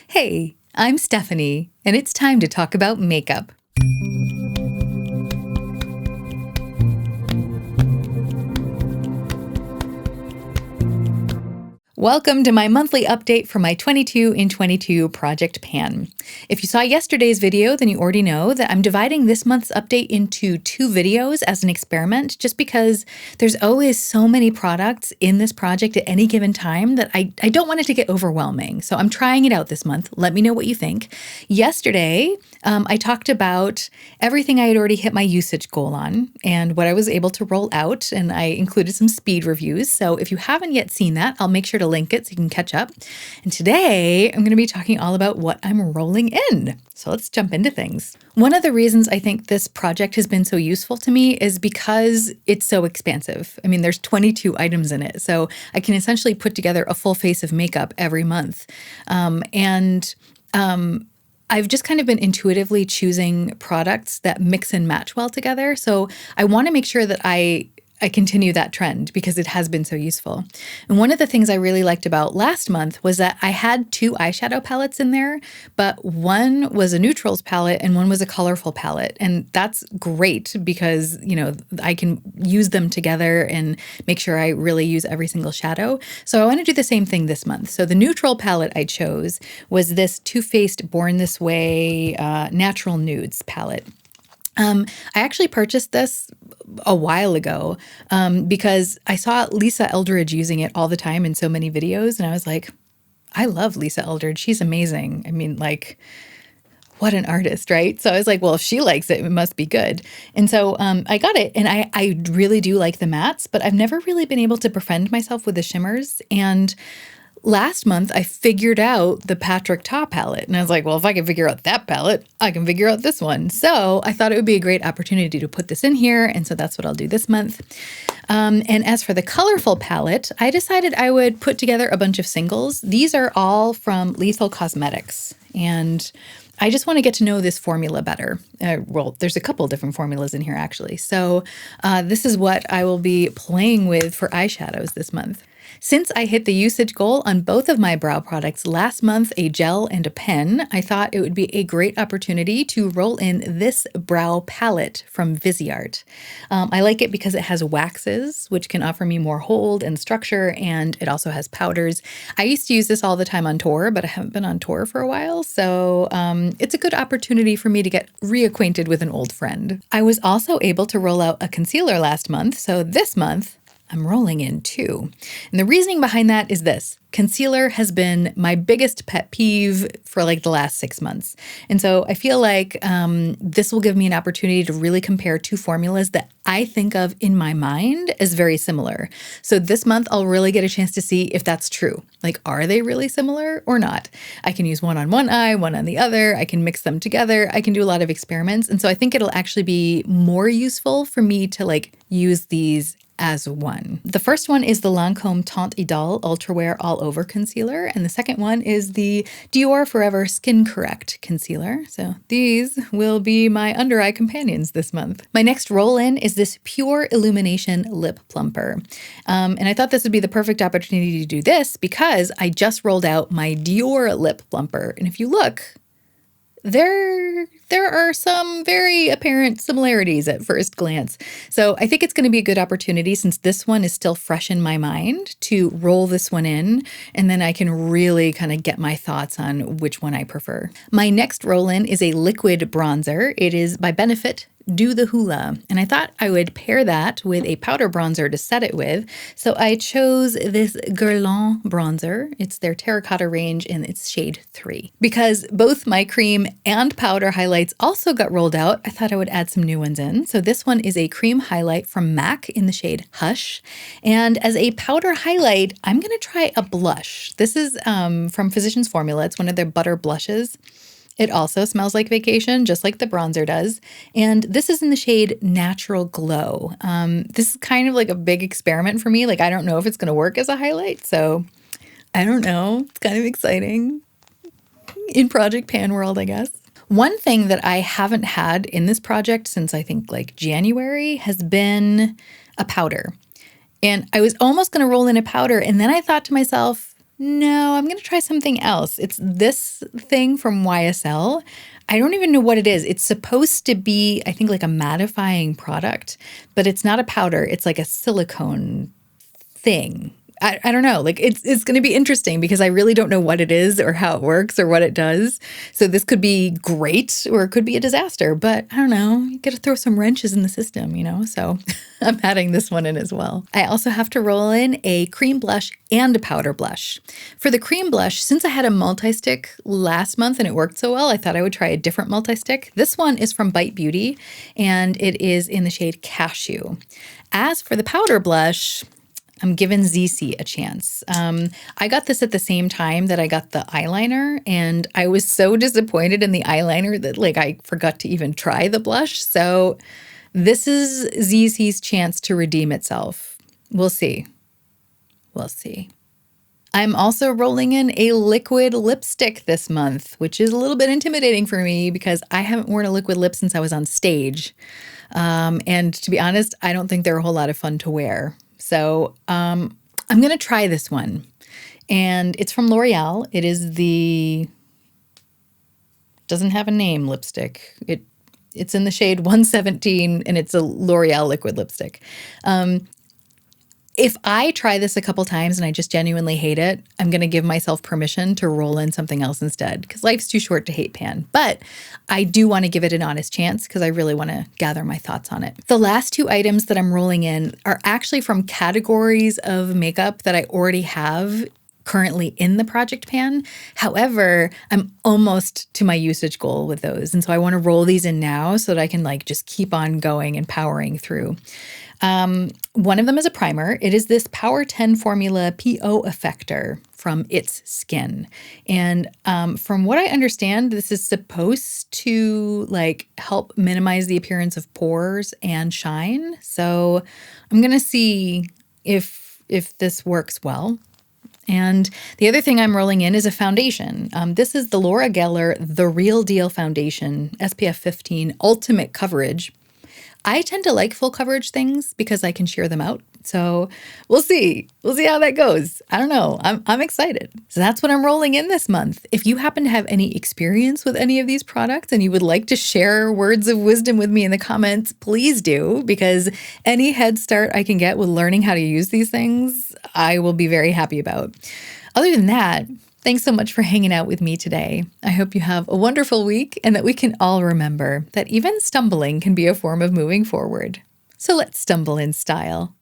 Hey, I'm Stephanie, and it's time to talk about makeup. Welcome to my monthly update for my 22 in 22 Project Pan. If you saw yesterday's video, then you already know that I'm dividing this month's update into 2 videos as an experiment, just because there's always so many products in this project at any given time that I don't want it to get overwhelming. So I'm trying it out this month. Let me know what you think. Yesterday, I talked about everything I had already hit my usage goal on and what I was able to roll out, and I included some speed reviews. So if you haven't yet seen that, I'll make sure to link it so you can catch up. And today I'm going to be talking all about what I'm rolling in. So let's jump into things. One of the reasons I think this project has been so useful to me is because it's so expansive. I mean, there's 22 items in it, so I can essentially put together a full face of makeup every month. I've just kind of been intuitively choosing products that mix and match well together. So I want to make sure that I continue that trend because it has been so useful. And one of the things I really liked about last month was that I had 2 eyeshadow palettes in there, but one was a neutrals palette and one was a colorful palette. And that's great because, I can use them together and make sure I really use every single shadow. So I want to do the same thing this month. So the neutral palette I chose was this Too Faced Born This Way Natural Nudes palette. I actually purchased this a while ago because I saw Lisa Eldridge using it all the time in so many videos. And I was like, I love Lisa Eldridge. She's amazing. I mean, what an artist, right? So I was like, well, if she likes it, it must be good. And so I got it. And I really do like the mattes, but I've never really been able to befriend myself with the shimmers. And last month, I figured out the Patrick Ta palette. And I was like, well, if I can figure out that palette, I can figure out this one. So I thought it would be a great opportunity to put this in here. And so that's what I'll do this month. And as for the colorful palette, I decided I would put together a bunch of singles. These are all from Lethal Cosmetics. And I just want to get to know this formula better. Well, there's a couple different formulas in here, actually. So this is what I will be playing with for eyeshadows this month. Since I hit the usage goal on both of my brow products last month, a gel and a pen, I thought it would be a great opportunity to roll in this brow palette from Viseart. I like it because it has waxes, which can offer me more hold and structure, and it also has powders. I used to use this all the time on tour, but I haven't been on tour for a while, so it's a good opportunity for me to get reacquainted with an old friend. I was also able to roll out a concealer last month, so this month, I'm rolling in 2. And the reasoning behind that is this. Concealer has been my biggest pet peeve for the last 6 months. And so I feel like this will give me an opportunity to really compare 2 formulas that I think of in my mind as very similar. So this month, I'll really get a chance to see if that's true. Are they really similar or not? I can use one on one eye, one on the other. I can mix them together. I can do a lot of experiments. And so I think it'll actually be more useful for me to use these as one. The first one is the Lancome Teint Idole Ultra Wear All Over Concealer, and the second one is the Dior Forever Skin Correct Concealer. So these will be my under eye companions this month. My next roll-in is this Pure Illumination Lip Plumper. And I thought this would be the perfect opportunity to do this because I just rolled out my Dior Lip Plumper. And if you look, there are some very apparent similarities at first glance. So I think it's going to be a good opportunity, since this one is still fresh in my mind, to roll this one in, and then I can really kind of get my thoughts on which one I prefer. My next roll-in is a liquid bronzer. It is by Benefit Do the Hula, and I thought I would pair that with a powder bronzer to set it with. So I chose this Guerlain bronzer. It's their terracotta range and it's shade 3. Because both my cream and powder highlights also got rolled out, I thought I would add some new ones in. So this one is a cream highlight from MAC in the shade Hush. And as a powder highlight, I'm going to try a blush. This is from Physicians Formula. It's one of their butter blushes. It also smells like vacation, just like the bronzer does. And this is in the shade Natural Glow. This is kind of a big experiment for me. I don't know if it's going to work as a highlight, so I don't know. It's kind of exciting in Project Pan world, I guess. One thing that I haven't had in this project since I think January has been a powder. And I was almost going to roll in a powder, and then I thought to myself, No, I'm going to try something else. It's this thing from YSL. I don't even know what it is. It's supposed to be, I think, like a mattifying product, but it's not a powder. It's like a silicone thing. I don't know. Like it's going to be interesting because I really don't know what it is or how it works or what it does. So this could be great or it could be a disaster. But I don't know. You got to throw some wrenches in the system, you know? So I'm adding this one in as well. I also have to roll in a cream blush and a powder blush. For the cream blush, since I had a multi-stick last month and it worked so well, I thought I would try a different multi-stick. This one is from Bite Beauty and it is in the shade Cashew. As for the powder blush, I'm giving ZC a chance. I got this at the same time that I got the eyeliner, and I was so disappointed in the eyeliner that like I forgot to even try the blush. So this is ZC's chance to redeem itself. We'll see. We'll see. I'm also rolling in a liquid lipstick this month, which is a little bit intimidating for me because I haven't worn a liquid lip since I was on stage. And to be honest, I don't think they're a whole lot of fun to wear. So I'm going to try this one. And it's from L'Oreal. It is the, doesn't have a name lipstick. It's in the shade 117 and it's a L'Oreal liquid lipstick. If I try this a couple times and I just genuinely hate it, I'm going to give myself permission to roll in something else instead because life's too short to hate pan. But I do want to give it an honest chance because I really want to gather my thoughts on it. The last two items that I'm rolling in are actually from categories of makeup that I already have currently in the project pan. However, I'm almost to my usage goal with those. And so I want to roll these in now so that I can like just keep on going and powering through. One of them is a primer. It is this Power 10 Formula PO Effector from It's Skin. And from what I understand, this is supposed to like help minimize the appearance of pores and shine. So I'm going to see if this works well. And the other thing I'm rolling in is a foundation. This is the Laura Geller The Real Deal Foundation SPF 15 Ultimate Coverage. I tend to like full coverage things because I can sheer them out. So we'll see. We'll see how that goes. I don't know. I'm excited. So that's what I'm rolling in this month. If you happen to have any experience with any of these products and you would like to share words of wisdom with me in the comments, please do, because any head start I can get with learning how to use these things, I will be very happy about. Other than that, thanks so much for hanging out with me today. I hope you have a wonderful week and that we can all remember that even stumbling can be a form of moving forward. So let's stumble in style.